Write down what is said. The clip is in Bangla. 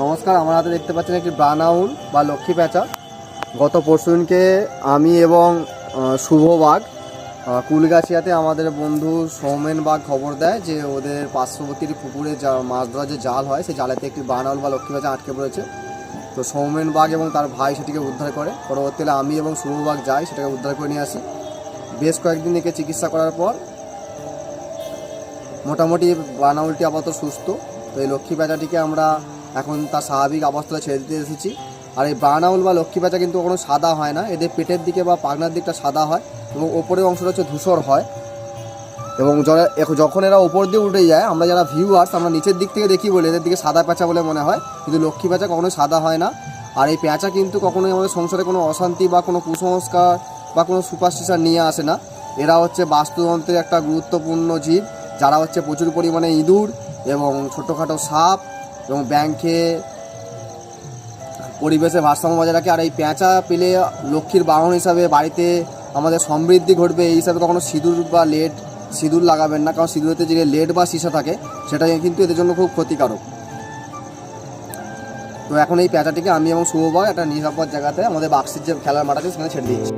নমস্কার, আমার হাতে দেখতে পাচ্ছেন একটি ব্রাউন আউল বা লক্ষ্মী পেঁচা। গত পরশুদিনকে আমি এবং শুভ বাঘ কুলগাছিয়াতে আমাদের বন্ধু সৌমেন বাঘ খবর দেয় যে ওদের পার্শ্ববর্তী পুকুরে যা মাছ ধরার যে জাল হয় সেই জালেতে একটি ব্রাউন আউল বা লক্ষ্মী পেঁচা আটকে পড়েছে। তো সৌমেন বাঘ এবং তার ভাই সেটিকে উদ্ধার করে। পরবর্তীকালে আমি এবং শুভ বাঘ যাই, সেটাকে উদ্ধার করে নিয়ে আসি। বেশ কয়েকদিন একে চিকিৎসা করার পর মোটামুটি ব্রাউন আউলটি আপাতত সুস্থ। তো এই লক্ষ্মী পেঁচাটিকে আমরা এখন তার স্বাভাবিক অবস্থায় ছেড়ে দিতে এসেছি। আর এই ব্রাউন আউল বা লক্ষ্মী পেঁচা কিন্তু কখনো সাদা হয় না, এদের পেটের দিকে বা পাখনার দিকটা সাদা হয় এবং ওপরের অংশটা হচ্ছে ধূসর হয়। এবং যখন এরা ওপর দিয়ে উঠে যায়, আমরা যারা ভিউয়ার্স আমরা নিচের দিক থেকে দেখি বলে এদের দিকে সাদা পেঁচা বলে মনে হয়, কিন্তু লক্ষ্মী পেঁচা কখনোই সাদা হয় না। আর এই পেঁচা কিন্তু কখনোই আমাদের সংসারে কোনো অশান্তি বা কোনো কুসংস্কার বা কোনো সুপারস্টিশন নিয়ে আসে না। এরা হচ্ছে বাস্তুতন্ত্রের একটা গুরুত্বপূর্ণ জীব, যারা হচ্ছে প্রচুর পরিমাণে ইঁদুর এবং ছোটোখাটো সাপ এবং ব্যাংকে পরিবেশে ভারসাম্য বজায় রাখে। আর এই পেঁচা পেলে লক্ষ্মীর বাহন হিসাবে বাড়িতে আমাদের সমৃদ্ধি ঘটবে, এই হিসাবে কখনো সিঁদুর লাগাবেন না, কারণ সিঁদুরেতে যে লেড বা সীসা থাকে সেটা কিন্তু এদের জন্য খুব ক্ষতিকারক। তো এখন এই পেঁচাটিকে আমি এবং শুভবাগ একটা নিরাপদ জায়গাতে আমাদের বাক্সির যে খেলার মাঠ আছে সেখানে ছেড়ে দিয়েছি।